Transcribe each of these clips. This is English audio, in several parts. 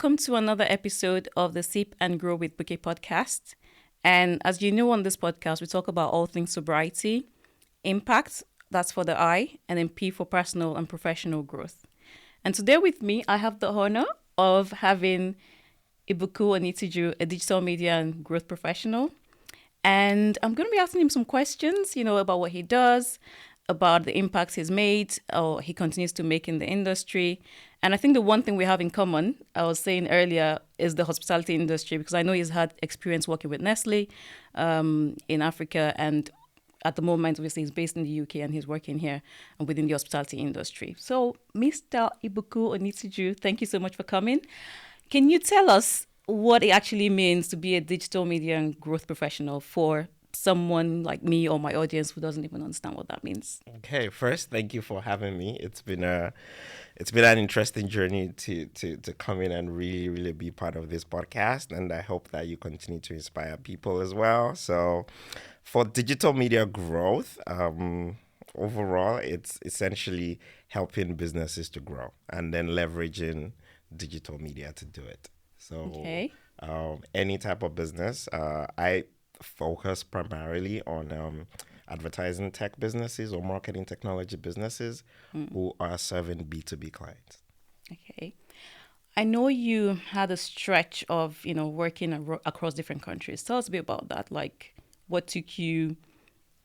welcome to another episode of the Sip and Grow with Booqii podcast. And as you know, on this podcast, we talk about all things sobriety, impact, that's for the I, and then P for personal and professional growth. And today with me, I have the honor of having Ibukun Onitiju, a digital media and growth professional. And I'm going to be asking him some questions, about what he does, about the impacts he's made or he continues to make in the industry. And I think the one thing we have in common, I was saying earlier, is the hospitality industry, because I know he's had experience working with Nestle in Africa. And at the moment, obviously, he's based in the UK and he's working here within the hospitality industry. So, Mr. Ibukun Onitiju, thank you so much for coming. Can you tell us what it actually means to be a digital media and growth professional for someone like me or my audience who doesn't even understand what that means? Okay, first, thank you for having me. It's been an interesting journey to come in and really be part of this podcast, and I hope that you continue to inspire people as well. So, for digital media growth, overall, it's essentially helping businesses to grow and then leveraging digital media to do it. So, Okay. Any type of business, I focus primarily on advertising tech businesses or marketing technology businesses who are serving B2B clients. Okay. I know you had a stretch of, working across different countries. Tell us a bit about that. Like, what took you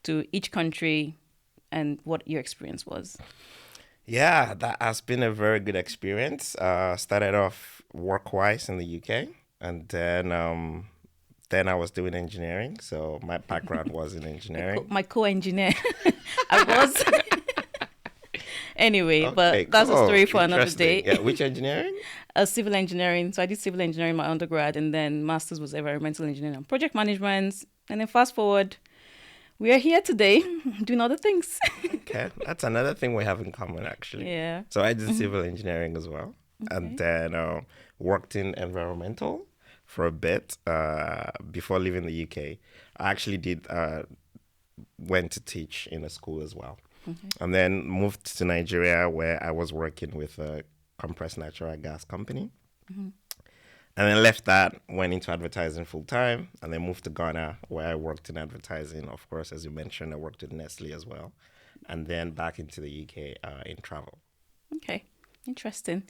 to each country and what your experience was? Yeah, that has been a very good experience. Started off work-wise in the UK, and then I was doing engineering. So my background was in engineering. My co-engineer. I was. Anyway, Okay, but that's a cool. story for another Interesting. day. Yeah, which engineering? Civil engineering. So I did civil engineering in my undergrad, and then master's was environmental engineering and project management. And then fast forward, we are here today doing other things. Okay, that's another thing we have in common, actually. Yeah. So I did civil engineering as well, and Okay. then worked in environmental for a bit before leaving the UK. I actually went to teach in a school as well, Okay. and then moved to Nigeria where I was working with a compressed natural gas company. Mhm. And then left that, went into advertising full time, and then moved to Ghana where I worked in advertising. Of course, as you mentioned, I worked with Nestle as well. And then back into the UK in travel. Okay. Interesting.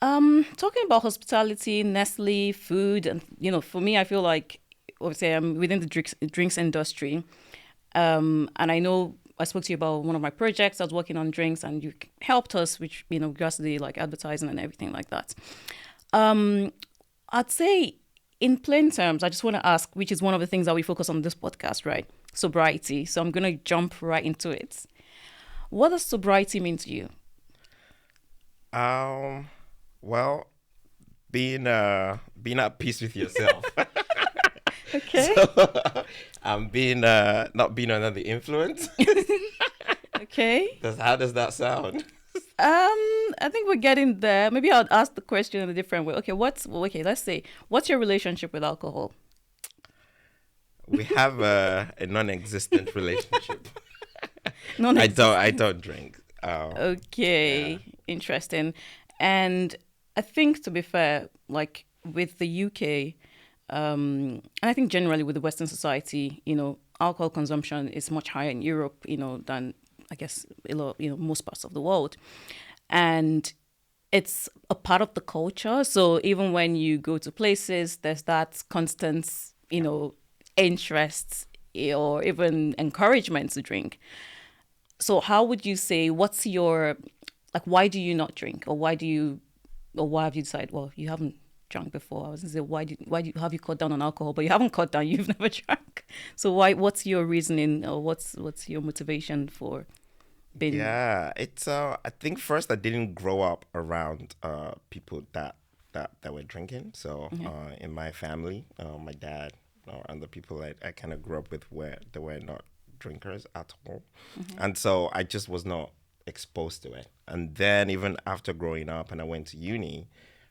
Talking about hospitality, Nestle, food, and for me, I feel like obviously I'm within the drinks industry, and I know I spoke to you about one of my projects. I was working on drinks, and you helped us, which regards to the like advertising and everything like that. I'd say, in plain terms, I just want to ask, which is one of the things that we focus on this podcast, right? Sobriety. So I'm gonna jump right into it. What does sobriety mean to you? Well, being at peace with yourself. Okay. Being not being under the influence. Okay. How does that sound? I think we're getting there. Maybe I'll ask the question in a different way. Okay, let's say, what's your relationship with alcohol? We have a non-existent relationship. No, I don't drink. Okay, Yeah. interesting. And I think, to be fair, like with the UK, and I think generally with the Western society, alcohol consumption is much higher in Europe, than I guess a lot, most parts of the world, and it's a part of the culture. So even when you go to places, there's that constant, interest or even encouragement to drink. So how would you say, what's your, like, why do you not drink? Or why have you decided, well, you haven't drunk before? I was going to say, have you cut down on alcohol? But you haven't cut down, you've never drank. So what's your reasoning, or what's your motivation for being? Yeah, it's I think first I didn't grow up around people that were drinking. So in my family, my dad and the people I kind of grew up with they were not drinkers at all. And so I just was not exposed to it. And then even after growing up and I went to uni,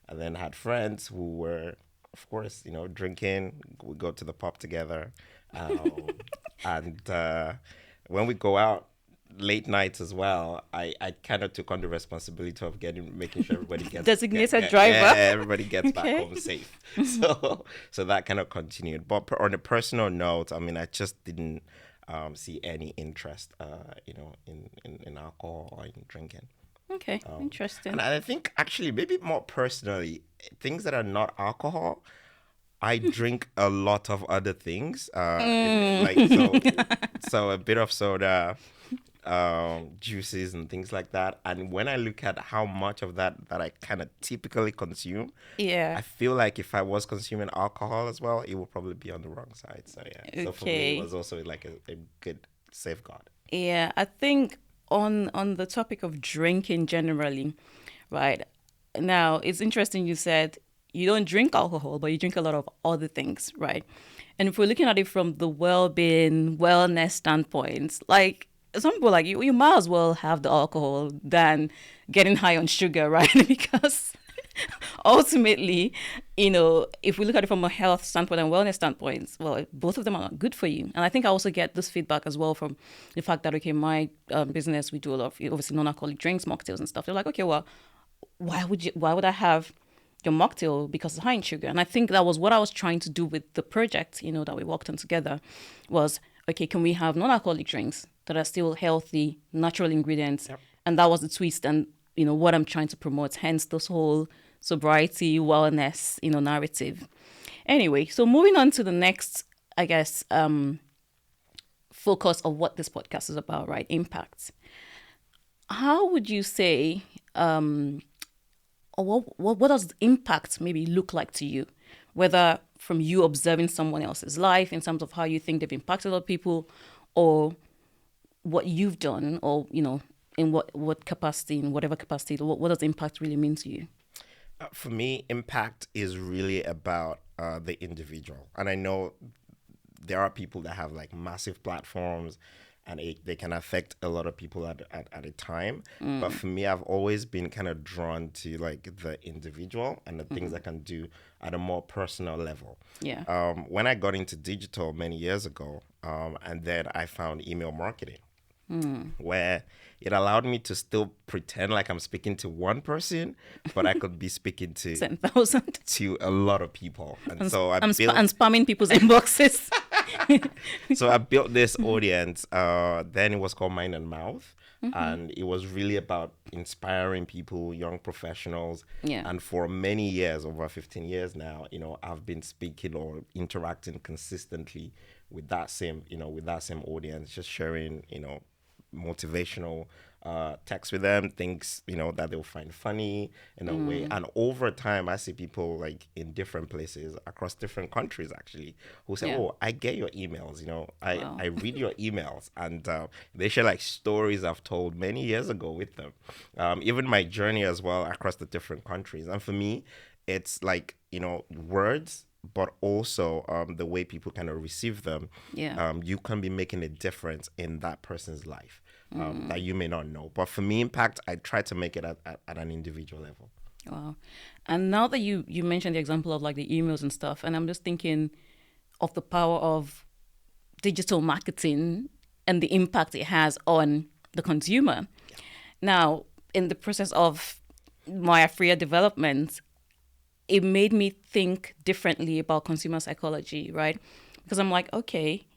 I then had friends who were, of course, drinking. We go to the pub together. And when we go out, late nights as well, I kind of took on the responsibility of making sure everybody gets Designated driver. everybody gets back Okay. home safe. So that kind of continued. But on a personal note, I mean, I just didn't see any interest, in alcohol or in drinking. Okay, interesting. And I think actually maybe more personally, things that are not alcohol, I drink a lot of other things. So a bit of soda, juices and things like that. And when I look at how much of that I kind of typically consume, Yeah. I feel like if I was consuming alcohol as well, it would probably be on the wrong side. So yeah. So for me, Okay. it was also like a good safeguard. Yeah, I think on the topic of drinking generally, right? Now, it's interesting you said you don't drink alcohol, but you drink a lot of other things, right? And if we're looking at it from the well-being, wellness standpoint, like some people like you might as well have the alcohol than getting high on sugar, right? Because ultimately, if we look at it from a health standpoint and wellness standpoint, well, both of them are good for you. And I think I also get this feedback as well from the fact that, okay, my business, we do a lot of obviously non-alcoholic drinks, mocktails and stuff. They're like, okay, well, why would I have your mocktail because it's high in sugar? And I think that was what I was trying to do with the project, that we worked on together was, okay, can we have non-alcoholic drinks that are still healthy, natural ingredients? Yep. And that was the twist and, what I'm trying to promote, hence this whole sobriety, wellness, narrative. Anyway, so moving on to the next, I guess, focus of what this podcast is about, right? Impact. How would you say, or what does impact maybe look like to you? Whether from you observing someone else's life in terms of how you think they've impacted other people, or what you've done, or, in what capacity, in whatever capacity, what does impact really mean to you? For me, impact is really about the individual. And I know there are people that have like massive platforms and they can affect a lot of people at a time. But for me, I've always been kind of drawn to like the individual and the things I can do at a more personal level. Yeah. When I got into digital many years ago, and then I found email marketing, where it allowed me to still pretend like I'm speaking to one person, but I could be speaking to 10,000. to a lot of people. And so I'm spamming people's inboxes. So I built this audience. Then it was called Mind and Mouth. And it was really about inspiring people, young professionals. Yeah. And for many years, over 15 years now, I've been speaking or interacting consistently with that same audience, just sharing, motivational text with them, things that they'll find funny in a way. And over time, I see people like in different places across different countries actually who say, "Oh, I get your emails. I read your emails," and they share like stories I've told many years ago with them. Even my journey as well across the different countries. And for me, it's like words, but also the way people kind of receive them. Yeah. You can be making a difference in that person's life that you may not know. But for me, impact, I try to make it at an individual level. Wow. And now that you mentioned the example of like the emails and stuff, and I'm just thinking of the power of digital marketing and the impact it has on the consumer. Yeah. Now, in the process of my Afria development, it made me think differently about consumer psychology, right? Because I'm like, okay,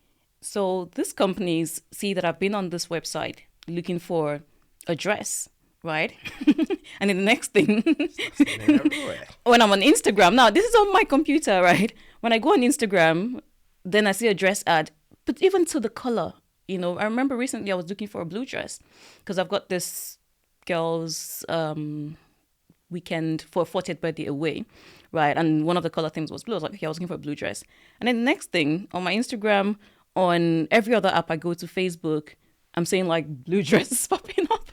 so these companies see that I've been on this website looking for a dress, right? And then the next thing, when I'm on Instagram, now this is on my computer, right? When I go on Instagram, then I see a dress ad, but even to the color, I remember recently I was looking for a blue dress because I've got this girl's weekend for a 40th birthday away, right? And one of the color themes was blue. I was like, okay, I was looking for a blue dress. And then the next thing, on my Instagram, on every other app I go to, Facebook, I'm saying like blue dresses popping up.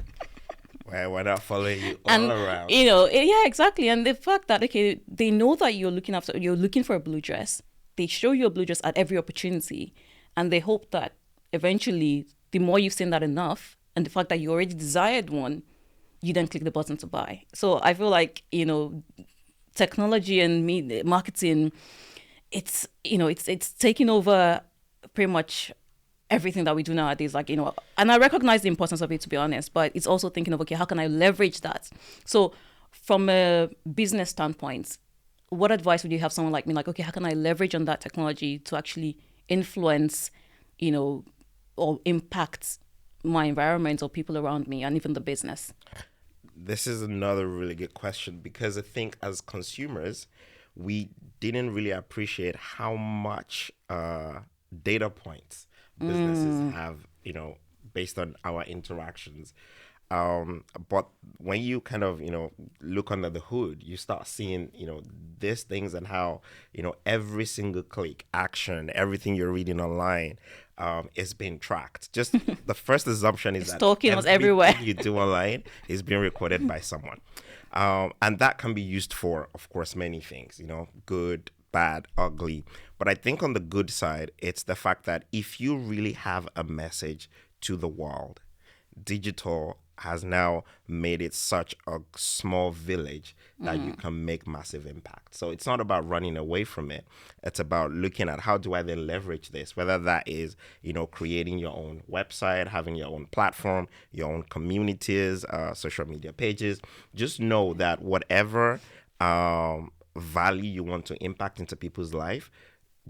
Why not following you all around? Yeah, exactly. And the fact that, okay, they know that you're looking for a blue dress. They show you a blue dress at every opportunity. And they hope that eventually, the more you've seen that enough, and the fact that you already desired one, you then click the button to buy. So I feel like, technology and marketing, it's taking over pretty much everything that we do nowadays, like, and I recognize the importance of it, to be honest, but it's also thinking of, okay, how can I leverage that? So from a business standpoint, what advice would you have someone like me, like, okay, how can I leverage on that technology to actually influence, or impact my environment or people around me and even the business? This is another really good question, because I think as consumers, we didn't really appreciate how much data points businesses have, based on our interactions. But when you kind of, look under the hood, you start seeing, these things, and how, every single click, action, everything you're reading online is being tracked. Just the first assumption is that Stalking was everywhere. everything you do online is being recorded by someone. And that can be used for, of course, many things, good, bad, ugly. But I think on the good side, it's the fact that if you really have a message to the world, digital has now made it such a small village that you can make massive impact. So it's not about running away from it. It's about looking at, how do I then leverage this? Whether that is, creating your own website, having your own platform, your own communities, social media pages. Just know that whatever value you want to impact into people's life,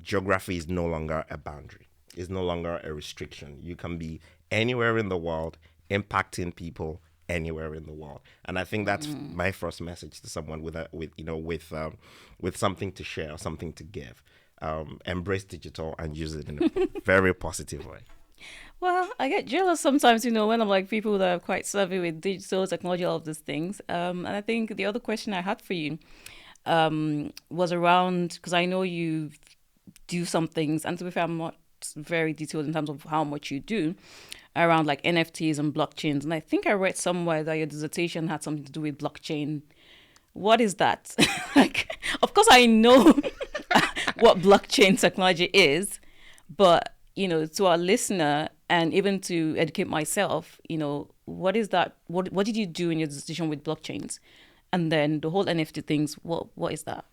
geography is no longer a boundary. It's no longer a restriction. You can be anywhere in the world, impacting people anywhere in the world. And I think that's my first message to someone with something to share or something to give. Embrace digital and use it in a very positive way. Well, I get jealous sometimes, when I'm like people that are quite savvy with digital technology, all of these things. And I think the other question I had for you was around, because I know you do some things, and to be fair, I'm not very detailed in terms of how much you do around like NFTs and blockchains. And I think I read somewhere that your dissertation had something to do with blockchain. What is that? Like, of course, I know what blockchain technology is, but, to our listener and even to educate myself, what is that? What did you do in your dissertation with blockchains? And then the whole NFT things, what is that?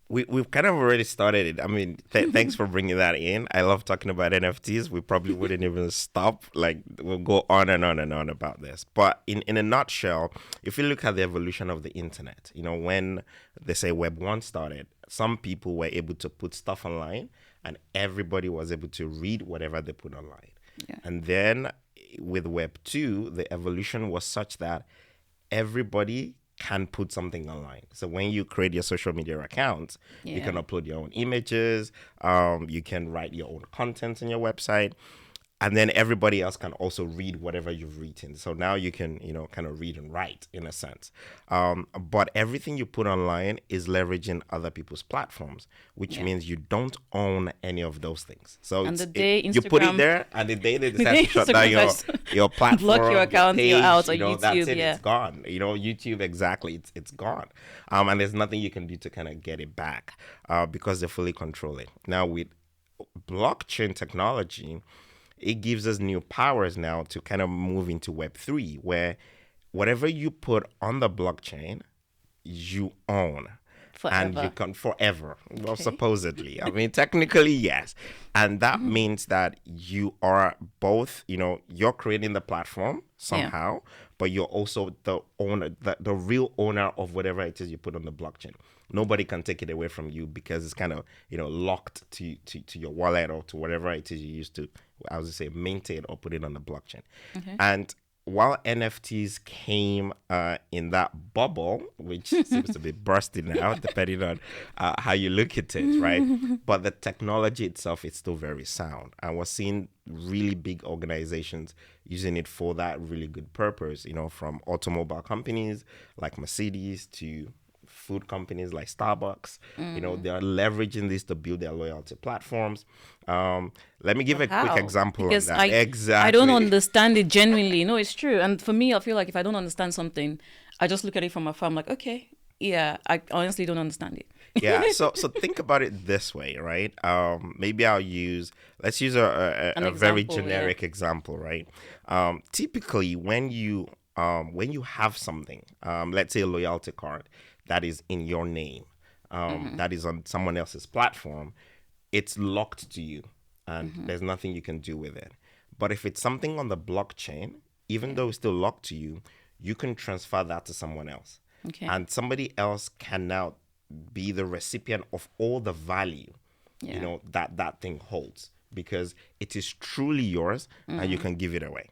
We've kind of already started it. I mean, thanks for bringing that in. I love talking about NFTs. We probably wouldn't even stop. Like, we'll go on and on and on about this. But in a nutshell, if you look at the evolution of the internet, when they say Web 1 started, some people were able to put stuff online and everybody was able to read whatever they put online. Yeah. And then with Web 2, the evolution was such that everybody can put something online. So when you create your social media account, you can upload your own images, you can write your own content on your website, and then everybody else can also read whatever you've written. So now you can, kind of read and write in a sense. But everything you put online is leveraging other people's platforms, which means you don't own any of those things. So and the day you put it there, and the day they decide to shut down your platform, block your account, page, you're out on YouTube. That's it, it's gone. YouTube, exactly, it's gone. And there's nothing you can do to kind of get it back because they fully control it. Now with blockchain technology, it gives us new powers now to kind of move into Web3, where whatever you put on the blockchain, you own. Forever. And you can forever. Well, supposedly. I mean, technically, yes. And that means that you are both, you're creating the platform somehow, but you're also the owner, the real owner of whatever it is you put on the blockchain. Nobody can take it away from you because it's kind of, locked to your wallet or to whatever it is you used to, I would say, maintain or put it on the blockchain. Okay. And while NFTs came in that bubble, which seems to be bursting now, depending on how you look at it, right? But the technology itself is still very sound. And we're seeing really big organizations using it for that really good purpose, from automobile companies like Mercedes to food companies like Starbucks. They are leveraging this to build their loyalty platforms. Let me give a quick example because on that. Exactly. I don't understand it genuinely. No, it's true. And for me, I feel like if I don't understand something, I just look at it from afar. I'm like, okay, yeah, I honestly don't understand it. Yeah, so think about it this way, right? Maybe let's use a very generic example, right? Typically, when you have something, let's say a loyalty card that is in your name, that is on someone else's platform, it's locked to you. and there's nothing you can do with it. But if it's something on the blockchain, even though it's still locked to you, you can transfer that to someone else. Okay. And somebody else can now be the recipient of all the value, that thing holds, because it is truly yours and you can give it away.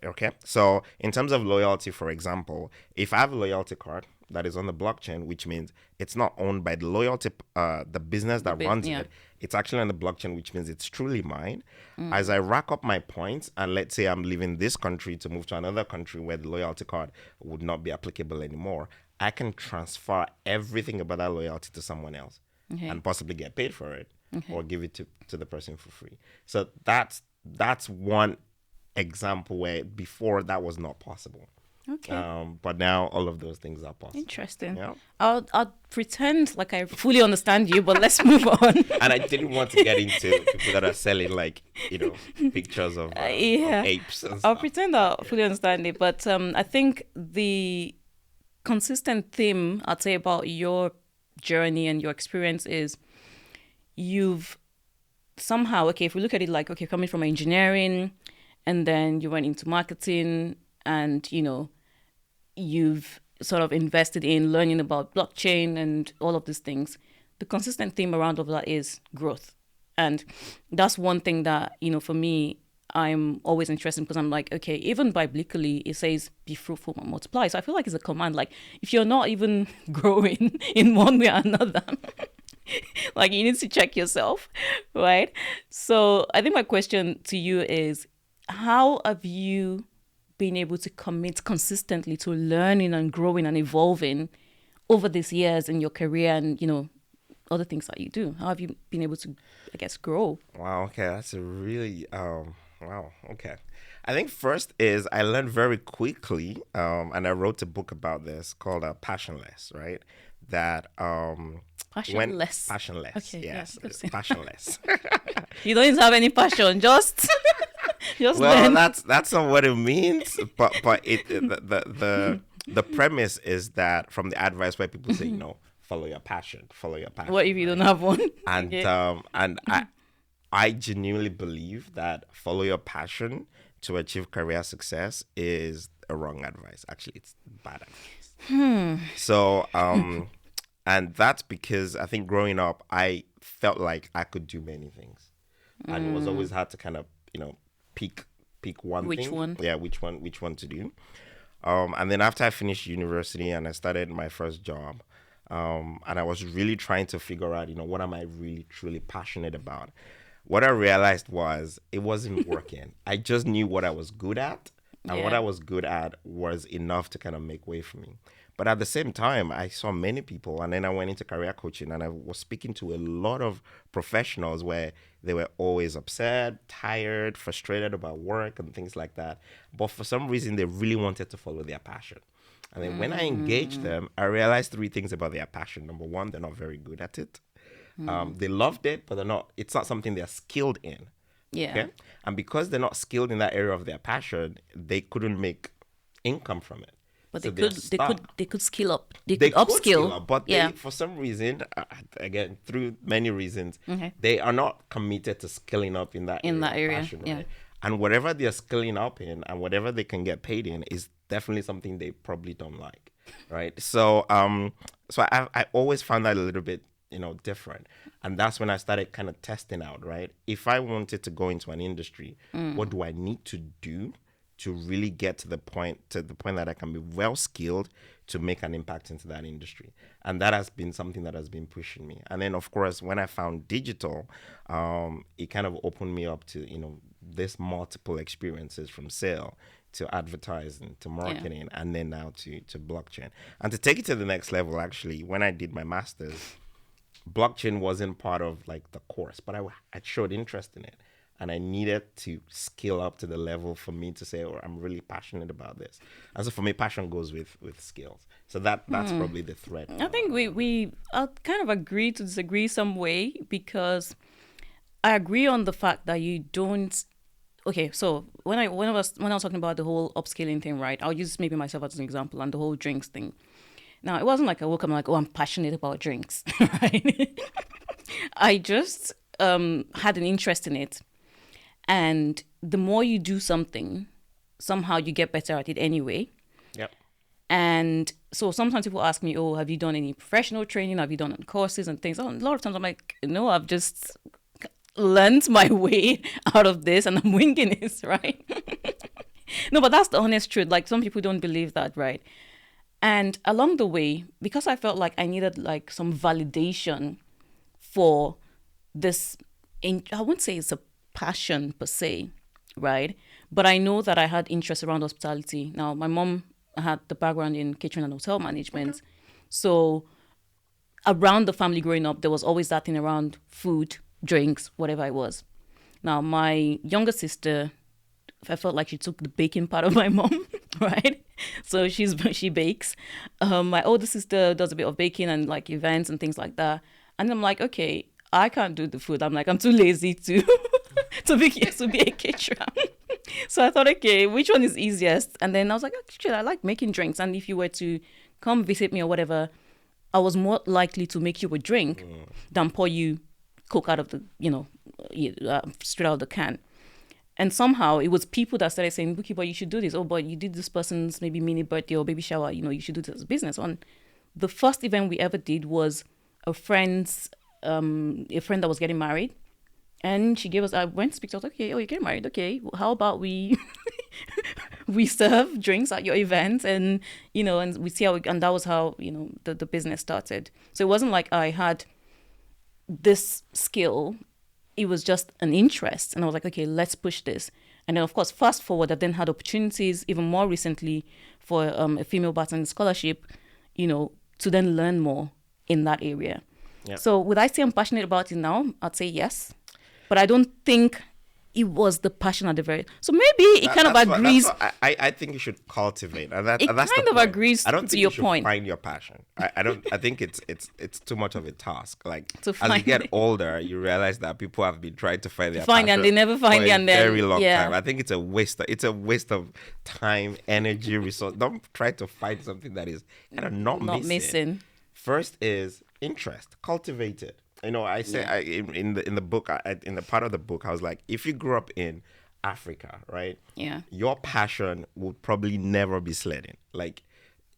Okay. So in terms of loyalty, for example, if I have a loyalty card that is on the blockchain, which means it's not owned by the loyalty, the business that runs it. It's actually on the blockchain, which means it's truly mine. As I rack up my points, and let's say I'm leaving this country to move to another country where the loyalty card would not be applicable anymore, I can transfer everything about that loyalty to someone else and possibly get paid for it or give it to the person for free. So that's one example where before that was not possible. But now all of those things are possible. Interesting. Yeah. I'll pretend like I fully understand you, but let's move on. And I didn't want to get into people that are selling pictures of apes and stuff. I'll pretend I fully understand it, but I think the consistent theme I'd say about your journey and your experience is you've somehow, if we look at it like, coming from engineering and then you went into marketing and, you've sort of invested in learning about blockchain and all of these things. The consistent theme around all of that is growth. And that's one thing that, for me, I'm always interested in, because I'm like, okay, even biblically, it says be fruitful and multiply. So I feel like it's a command. Like if you're not even growing in one way or another, like you need to check yourself, right? So I think my question to you is, how have you been able to commit consistently to learning and growing and evolving over these years in your career and, other things that you do? How have you been able to, grow? Wow, okay. That's a really, wow, okay. I think first is I learned very quickly, and I wrote a book about this called Passionless, right? That Passionless. Passionless. Okay, yes, yeah, passionless. You don't even have any passion, just well, learn. that's not what it means, but the premise is that from the advice where people say, follow your passion. What if you don't have one? And and I genuinely believe that follow your passion to achieve career success is a wrong advice. Actually, it's bad advice. So and that's because I think growing up I felt like I could do many things, and it was always hard to kind of pick one Which thing. one? Yeah, which one to do. And then after I finished university and I started my first job, and I was really trying to figure out, what am I really truly passionate about? What I realized was it wasn't working. I just knew what I was good at, and what I was good at was enough to kind of make way for me. But at the same time, I saw many people, and then I went into career coaching, and I was speaking to a lot of professionals where they were always upset, tired, frustrated about work and things like that. But for some reason, they really wanted to follow their passion. And then when I engaged them, I realized 3 things about their passion. Number one, they're not very good at it. They loved it, but it's not something they're skilled in. Yeah. Okay? And because they're not skilled in that area of their passion, they couldn't make income from it. But So they could skill up. They could upskill. Skill up, but they, for some reason, again, through many reasons, they are not committed to skilling up in that area. Passion, right? Yeah. And whatever they're skilling up in and whatever they can get paid in is definitely something they probably don't like, right? So, so I always found that a little bit, different. And that's when I started kind of testing out, right? If I wanted to go into an industry, what do I need to do to really get to the point that I can be well skilled to make an impact into that industry? And that has been something that has been pushing me. And then, of course, when I found digital, it kind of opened me up to, this multiple experiences from sale to advertising to marketing, and then now to blockchain. And to take it to the next level, actually, when I did my master's, blockchain wasn't part of like the course, but I showed interest in it. And I needed to scale up to the level for me to say, I'm really passionate about this. And so for me, passion goes with skills. So that's probably the thread. I think we kind of agree to disagree some way, because I agree on the fact that you don't. Okay, so when I was talking about the whole upscaling thing, right? I'll use maybe myself as an example, and the whole drinks thing. Now, it wasn't like I woke up and I'm passionate about drinks, right? I just had an interest in it. And the more you do something, somehow you get better at it anyway. Yep. And so sometimes people ask me, oh, have you done any professional training? Have you done courses and things? Oh, a lot of times I'm like, no, I've just learned my way out of this and I'm winging it, right? No, but that's the honest truth. Like, some people don't believe that, right? And along the way, because I felt like I needed like some validation for this, I wouldn't say it's a passion per se, right? But I know that I had interest around hospitality. Now, my mom had the background in catering and hotel management. Okay. So around the family growing up, there was always that thing around food, drinks, whatever it was. Now, my younger sister, I felt like she took the baking part of my mom, right? So she bakes. My older sister does a bit of baking and like events and things like that. And I'm like, okay, I can't do the food. I'm like, I'm too lazy to be a caterer. So I thought, okay, which one is easiest? And then I was like, actually, I like making drinks. And if you were to come visit me or whatever, I was more likely to make you a drink than pour you Coke out of the, straight out of the can. And somehow it was people that started saying, Booqii, but you should do this. Oh, but you did this person's maybe mini birthday or baby shower. You should do this as a business. On the first event we ever did was a friend that was getting married. And she gave us, I went to speak to her, I was like, okay, you're getting married. Okay, well, how about we serve drinks at your event and we see how, and that was how, the business started. So it wasn't like I had this skill. It was just an interest. And I was like, okay, let's push this. And then, of course, fast forward, I've then had opportunities even more recently for a female bartending scholarship, to then learn more in that area. Yep. So would I say I'm passionate about it now? I'd say yes. But I don't think it was the passion at the very... So maybe it kind of agrees... I think you should cultivate. And that's kind the of point. agrees I don't to think your you should point. Find your passion. I think it's too much of a task. Like, as you get older, you realize that people have been trying to find their passion. And they never find it. And then... very long time. I think it's a waste of time, energy, resource. Don't try to find something that is kind of not missing. First is interest. Cultivate it. I say in the book, in the part of the book, I was like, if you grew up in Africa, right? Yeah. Your passion would probably never be sledding. Like,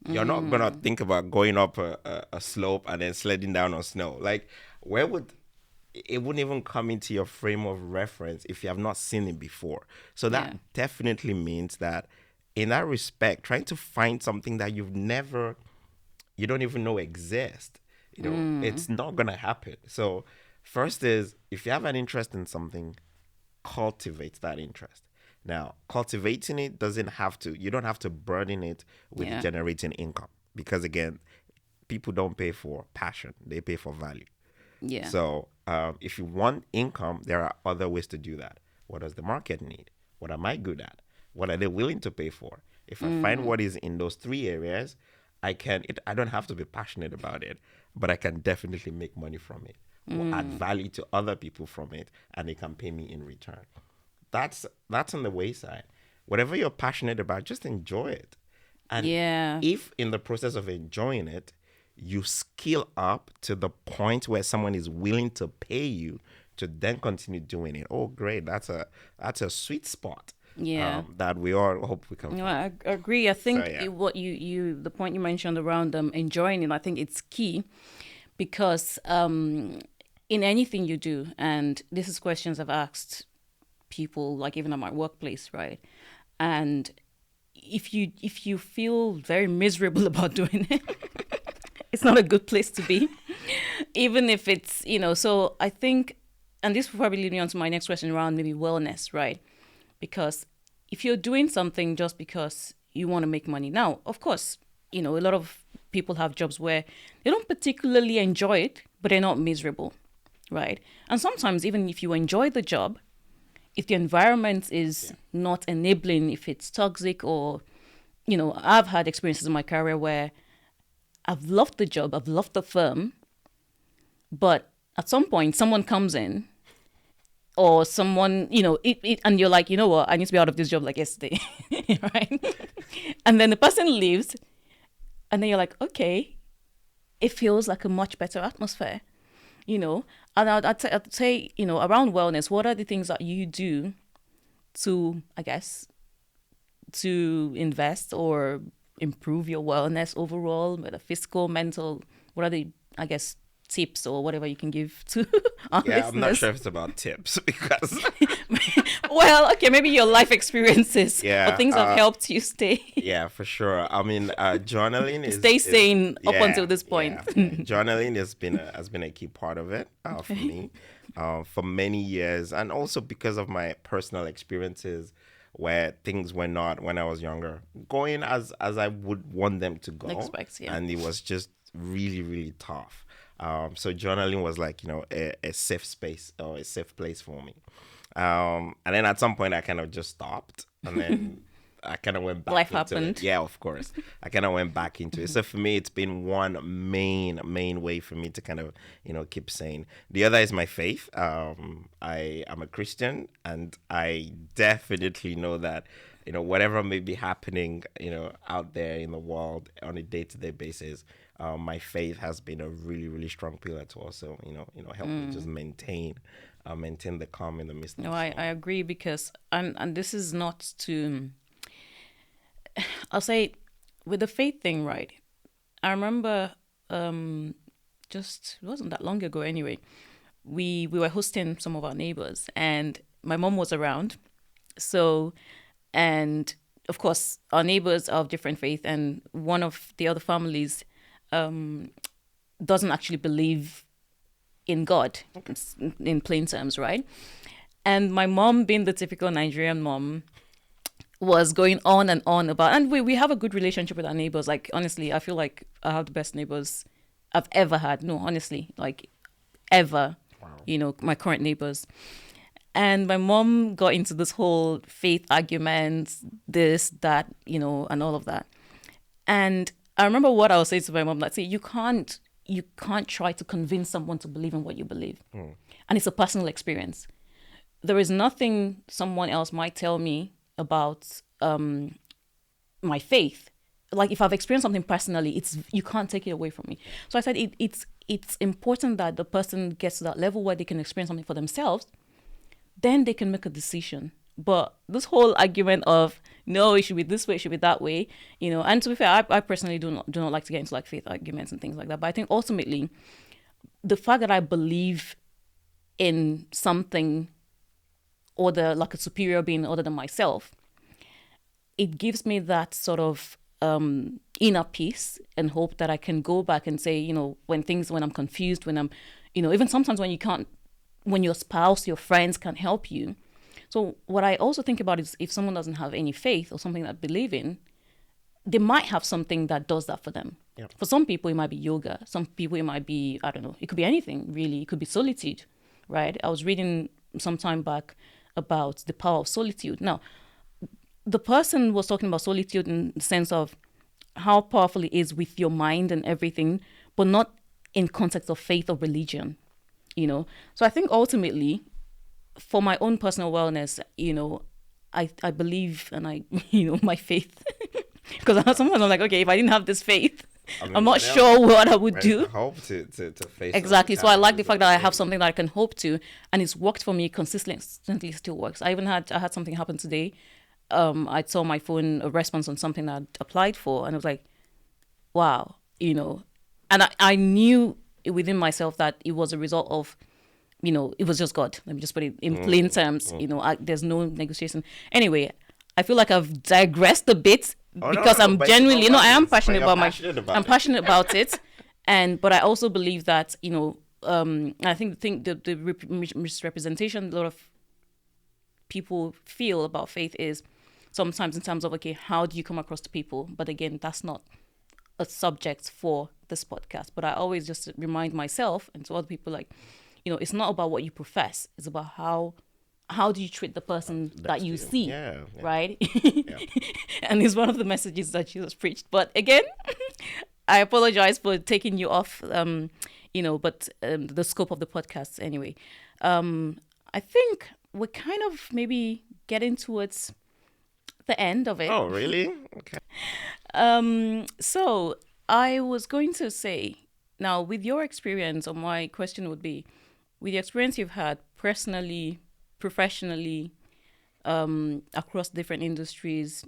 you're not gonna think about going up a slope and then sledding down on snow. Like, it wouldn't even come into your frame of reference if you have not seen it before. So that definitely means that in that respect, trying to find something that you don't even know exists. It's not going to happen. So first is, if you have an interest in something, cultivate that interest. Now, cultivating it you don't have to burden it with generating income. Because again, people don't pay for passion. They pay for value. Yeah. So if you want income, there are other ways to do that. What does the market need? What am I good at? What are they willing to pay for? If I find what is in those three areas, I don't have to be passionate about it, but I can definitely make money from it or add value to other people from it, and they can pay me in return. That's on the wayside. Whatever you're passionate about, just enjoy it. And if in the process of enjoying it, you skill up to the point where someone is willing to pay you to then continue doing it, oh, great. That's a sweet spot. That we all hope we can. I agree. I think what the point you mentioned around enjoying it, I think it's key, because in anything you do, and this is questions I've asked people, like even at my workplace, right? And if you feel very miserable about doing it, it's not a good place to be, even if it's So I think, and this will probably lead me on to my next question around maybe wellness, right? Because if you're doing something just because you want to make money, now, of course, a lot of people have jobs where they don't particularly enjoy it, but they're not miserable, right? And sometimes even if you enjoy the job, if the environment is not enabling, if it's toxic, or, I've had experiences in my career where I've loved the job, I've loved the firm, but at some point someone comes in, or someone, and you're like, you know what, I need to be out of this job like yesterday, right? And then the person leaves, and then you're like, okay, it feels like a much better atmosphere. I'd say, around wellness, what are the things that you do to, I guess, to invest or improve your wellness overall, whether physical, mental? What are the, I guess, tips or whatever you can give to our listeners? I'm not sure if it's about tips because well, okay, maybe your life experiences or things have helped you stay. Yeah, for sure. I mean, journaling is stay sane up until this point. Journaling has been a key part of it for me for many years, and also because of my personal experiences where things were not, when I was younger, going as I would want them to go. And it was just really, really tough. So journaling was like, a safe space or a safe place for me. And then at some point I kind of just stopped, and then I kind of went back into happened. It. Yeah, of course. I kind of went back into it. So for me, it's been one main way for me to kind of, keep sane. The other is my faith. I am a Christian, and I definitely know that, whatever may be happening, out there in the world on a day-to-day basis, my faith has been a really, really strong pillar to also, help me just maintain the calm in the midst of I agree, because and this is not to, I'll say, with the faith thing, right? I remember just, it wasn't that long ago anyway, we were hosting some of our neighbors, and my mom was around. So, and of course, our neighbors are of different faith, and one of the other families doesn't actually believe in God, in plain terms, right? And my mom, being the typical Nigerian mom, was going on and on about, and we have a good relationship with our neighbors. Like, honestly, I feel like I have the best neighbors I've ever had. No, honestly, like, ever. Wow. My current neighbors. And my mom got into this whole faith argument, this, that, and all of that. And I remember what I was saying to my mom, like, see, you can't try to convince someone to believe in what you believe. And it's a personal experience. There is nothing someone else might tell me about my faith. Like, if I've experienced something personally, you can't take it away from me. So I said it's important that the person gets to that level where they can experience something for themselves. Then they can make a decision. But this whole argument of, no, it should be this way, it should be that way, and to be fair, I personally do not like to get into like faith arguments and things like that. But I think ultimately, the fact that I believe in something other, like a superior being other than myself, it gives me that sort of inner peace and hope that I can go back and say, when I'm confused, when I'm, even sometimes when your spouse, your friends can't help you. So what I also think about is, if someone doesn't have any faith or something that they believe in, they might have something that does that for them. Yep. For some people, it might be yoga. Some people, it might be, I don't know, it could be anything, really. It could be solitude, right? I was reading some time back about the power of solitude. Now, the person was talking about solitude in the sense of how powerful it is with your mind and everything, but not in context of faith or religion, So I think ultimately, for my own personal wellness, I believe, and I, my faith, because sometimes I'm like, okay, if I didn't have this faith, I'm not sure what I would do. Hope to face exactly. So I like the fact that I have something that I can hope to, and it's worked for me consistently. Still works. I had something happen today. I saw my phone a response on something that I'd applied for, and I was like, wow, and I knew within myself that it was a result of, it was just God. Let me just put it in plain terms. There's no negotiation. Anyway, I feel like I've digressed a bit because I'm genuinely, I am passionate about I'm passionate about it, but I also believe that, I think the misrepresentation a lot of people feel about faith is sometimes in terms of, okay, how do you come across to people? But again, that's not a subject for this podcast. But I always just remind myself and to other people, like, it's not about what you profess. It's about how do you treat the person that you see, right? Yeah. And it's one of the messages that Jesus preached. But again, I apologize for taking you off, but the scope of the podcast anyway. I think we're kind of maybe getting towards the end of it. Oh, really? Okay. So I was going to say, Now, with your experience, or my question would be, with the experience you've had personally, professionally, across different industries,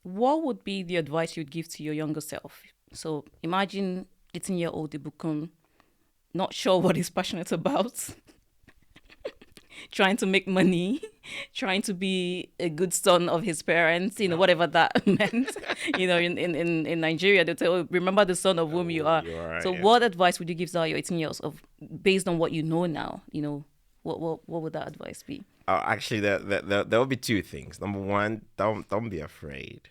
what would be the advice you'd give to your younger self? So imagine 18-year-old Ibukun, not sure what he's passionate about, trying to make money, trying to be a good son of his parents, whatever that meant. In Nigeria, they'll say, oh, remember the son of whom you are. So what advice would you give to your 18 years of, based on what you know now? What would that advice be? Actually, there will be two things. Number one, don't be afraid.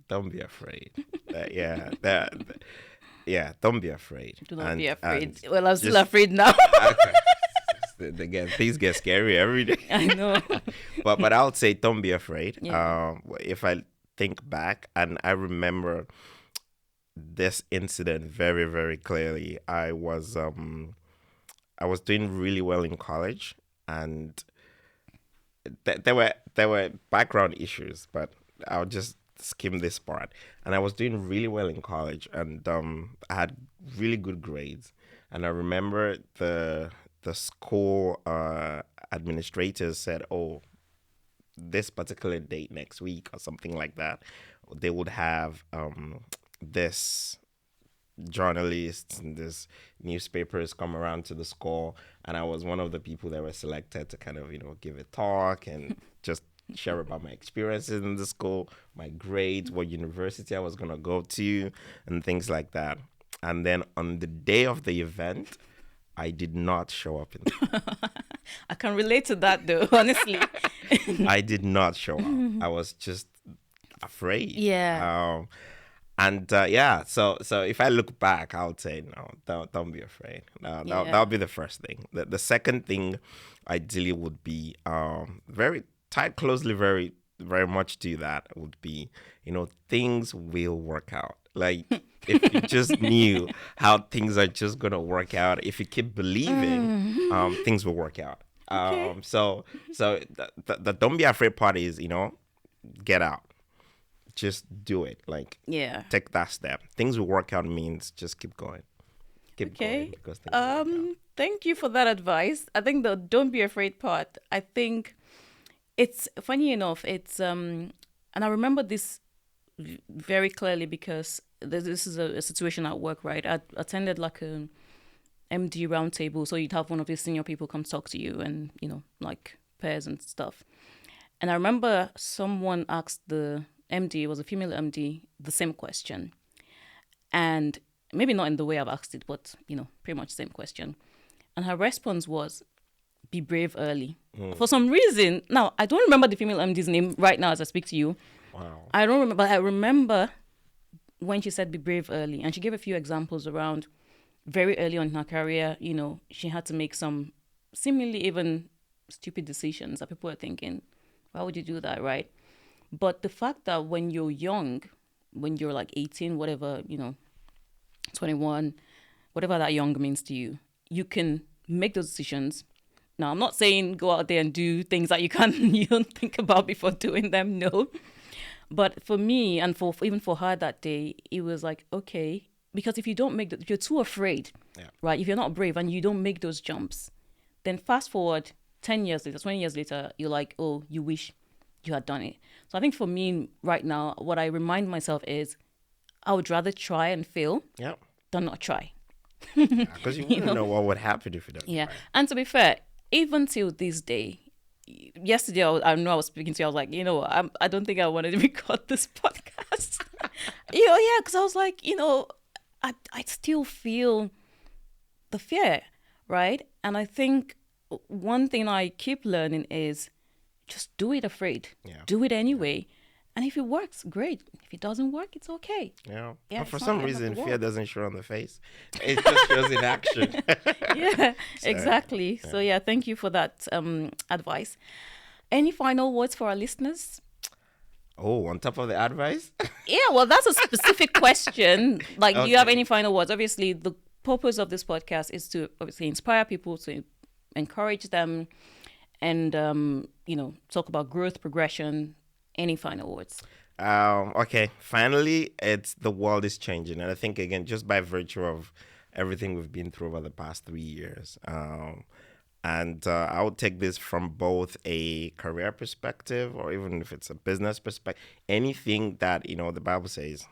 Don't be afraid. Don't be afraid. Do not be afraid. Well, I'm still afraid now. Again, things get scary every day. I know. but I would say don't be afraid. Yeah. If I think back, and I remember this incident very, very clearly. I was doing really well in college, and there were background issues, but I'll just skim this part. And I was doing really well in college, and I had really good grades. And I remember the school administrators said, "Oh, this particular date next week or something like that, they would have this journalists and this newspapers come around to the school." And I was one of the people that were selected to kind of give a talk and just share about my experiences in the school, my grades, what university I was gonna go to, and things like that. And then on the day of the event, I did not show up in I can relate to that though, honestly. I did not show up. I was just afraid. Yeah. So if I look back, I would say no, don't be afraid. That would be the first thing. The second thing ideally would be very tied closely, very, very much to that would be, things will work out. Like if you just knew how things are just gonna work out, if you keep believing, things will work out. Okay. So the don't be afraid part is, get out. Just do it. Like, take that step. Things will work out means just keep going. Keep going. Because things will work out. Thank you for that advice. I think the don't be afraid part, I think it's funny enough. It's and I remember this very clearly because this is a situation at work, right? I attended like a MD roundtable, so you'd have one of these senior people come talk to you, and like peers and stuff. And I remember someone asked the MD, it was a female MD, the same question, and maybe not in the way I've asked it, but pretty much the same question. And her response was, "Be brave early." For some reason, now I don't remember the female MD's name right now as I speak to you. Wow. I don't remember, but I remember when she said be brave early, and she gave a few examples around very early on in her career, she had to make some seemingly even stupid decisions that people were thinking, why would you do that, right? But the fact that when you're young, when you're like 18, whatever, 21, whatever that young means to you, you can make those decisions. Now, I'm not saying go out there and do things that you don't think about before doing them, no. But for me, and even for her that day, it was like, okay, because if you don't if you're too afraid, right? If you're not brave and you don't make those jumps, then fast forward 10 years later, 20 years later, you're like, oh, you wish you had done it. So I think for me right now, what I remind myself is I would rather try and fail than not try. Because you wouldn't know what would happen if you don't try. And to be fair, even till this day, yesterday I know I was speaking to you, I was like, I don't think I wanted to record this podcast. Because I was like, I still feel the fear, right? And I think one thing I keep learning is just do it afraid. Do it anyway. And if it works, great. If it doesn't work, it's okay. But for some reason, fear doesn't show on the face. It just shows in action. Exactly. So thank you for that advice. Any final words for our listeners? Oh, on top of the advice? Well, that's a specific question. Like, do you have any final words? Obviously, the purpose of this podcast is to obviously inspire people, to encourage them, and talk about growth, progression. Any final words? Okay. Finally, the world is changing, and I think again, just by virtue of everything we've been through over the past 3 years. And I would take this from both a career perspective or even if it's a business perspective. Anything that, the Bible says,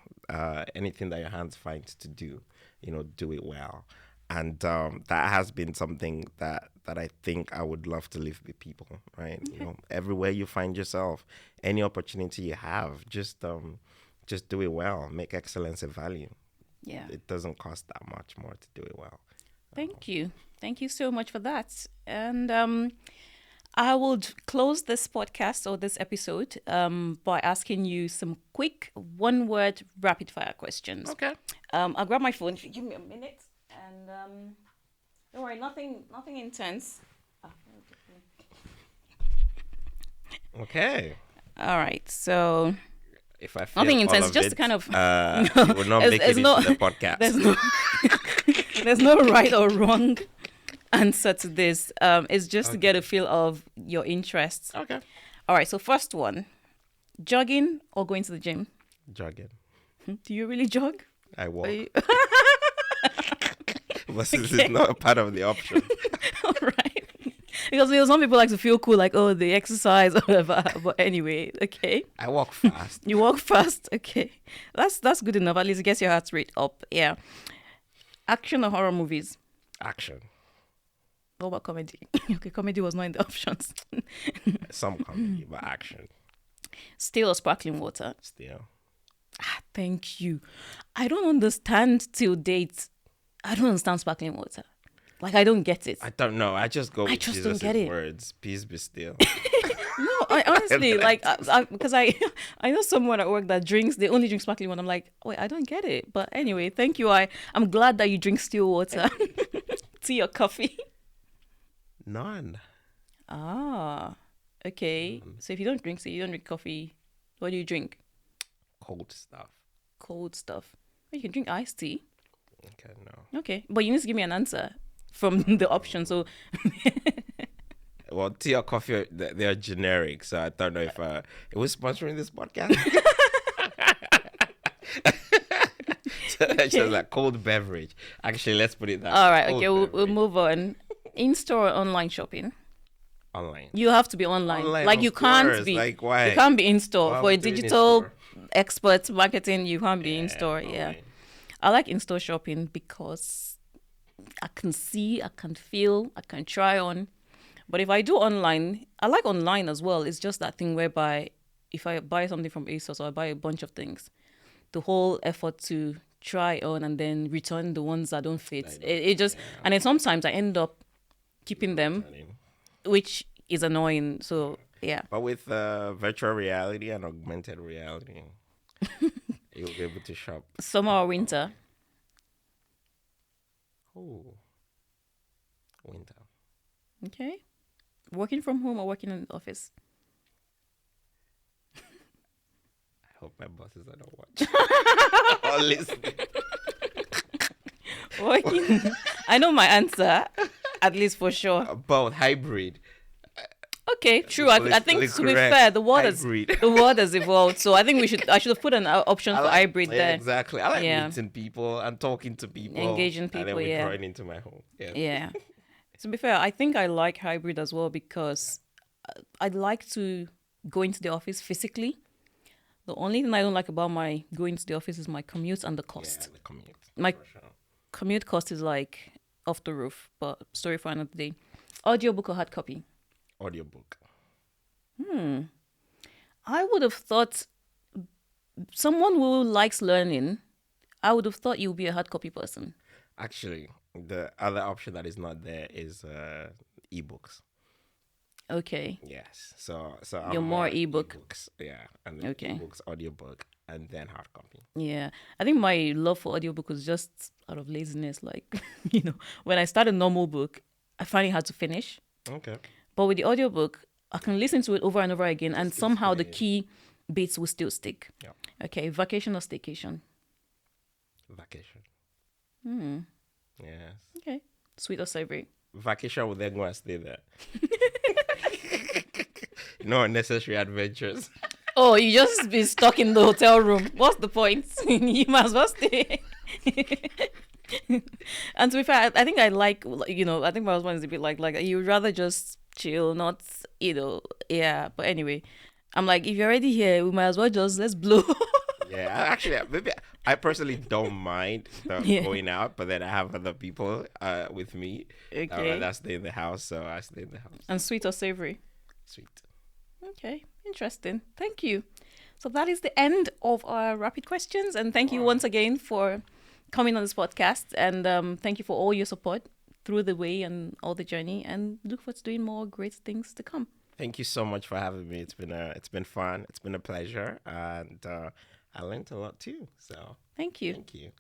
anything that your hands find to do, do it well. And that has been something that I think I would love to leave with people, right? Okay. Everywhere you find yourself, any opportunity you have, just do it well. Make excellence a value. Yeah. It doesn't cost that much more to do it well. Thank you. Thank you so much for that. And I will close this podcast or this episode by asking you some quick one-word rapid-fire questions. Okay. I'll grab my phone if you give me a minute. And don't worry, nothing intense. Okay. All right, so If I feel nothing all intense, of just it, kind of. it will not make it into the podcast. There's no right or wrong answer to this. It's just to get a feel of your interests. Okay. All right, so first one, jogging or going to the gym? Jogging. Do you really jog? I walk. Are you- But this is not a part of the option. All right. Because some people like to feel cool, like, oh, they exercise or whatever. But anyway, okay. I walk fast. You walk fast. Okay. That's good enough. At least it gets your heart rate up. Yeah. Action or horror movies? Action. What about comedy? Okay, comedy was not in the options. Some comedy, but action. Still or sparkling water? Still. Thank you. I don't understand till date. I don't understand sparkling water. Like, I don't get it. I don't know. I just go with just don't Jesus' get it. words. Peace be still. No, I honestly, like, because I know someone at work that they only drink sparkling water. I'm like, wait, I don't get it. But anyway, thank you. I'm glad that you drink still water. Tea or coffee? None. Ah, okay. So if you don't drink coffee, what do you drink? Cold stuff. Cold stuff. Well, you can drink iced tea. Okay, no. Okay, but you need to give me an answer from the option. So, Well, tea or coffee, they are generic. So I don't know if it was sponsoring this podcast. So it's just like cold beverage. Actually, let's put it that way. all right, Cold okay, we'll beverage. move on. In-store or online shopping? Online. You have to be online. Online, Like, of you can't course. be. Like, why? You can't be in-store. Why For a would you do it in digital store? expert marketing, you can't be in-store. Yeah. online. I like in-store shopping because I can see, I can feel, I can try on. But if I do online, I like online as well. It's just that thing whereby if I buy something from ASOS or I buy a bunch of things, the whole effort to try on and then return the ones that don't fit. It just, and then sometimes I end up keeping them, which is annoying. So, yeah. But with virtual reality and augmented reality, you'll be able to shop. Summer or winter? Oh, winter. Okay. Working from home or working in the office? I hope my bosses are not watching or listening. Working. I know my answer, at least for sure. Both hybrid. Okay, true. I think to be correct. fair, Hybrid. the world has evolved. So I think I should have put an option for hybrid Yeah, there. exactly. I like Yeah. meeting people and talking to people, Engaging and people, then yeah. withdrawing into my home. Yeah. Yeah. To be fair, I think I like hybrid as well because I'd like to go into the office physically. The only thing I don't like about my going to the office is my commute and the cost. Yeah, the commute. My for sure. commute cost is like off the roof, but story for another day. Audiobook or hard copy? Audiobook. I would have thought someone who likes learning, I would have thought you would be a hard copy person. Actually, the other option that is not there is ebooks. Okay. Yes. So I'm You're more ebook. ebooks. Yeah, and then Okay. ebooks, audiobook, and then hard copy. Yeah. I think my love for audiobook was just out of laziness. Like, when I start a normal book, I find it hard to finish. Okay. But with the audiobook, I can listen to it over and over again, and Still somehow the stay. key bits will still stick. Yeah. Okay. Vacation or staycation? Vacation. Hmm. Yes. Okay. Sweet or savory? Vacation will then go and stay there. No unnecessary adventures. Oh, you just be stuck in the hotel room. What's the point? You might as well stay. And to be fair, I think I like, I think my husband is a bit like you would rather just chill, not, yeah. But anyway, I'm like, if you're already here, we might as well just let's blow. Yeah, actually, maybe I personally don't mind the Yeah. going out, but then I have other people with me that would Okay. rather stay in the house, so I stay in the house. And sweet or savory? Sweet. Okay, interesting. Thank you. So that is the end of our rapid questions, and thank you once again for coming on this podcast, and thank you for all your support through the way and all the journey, and look forward to doing more great things to come. Thank you so much for having me. It's been fun. It's been a pleasure, and I learned a lot too. So Thank you. thank you.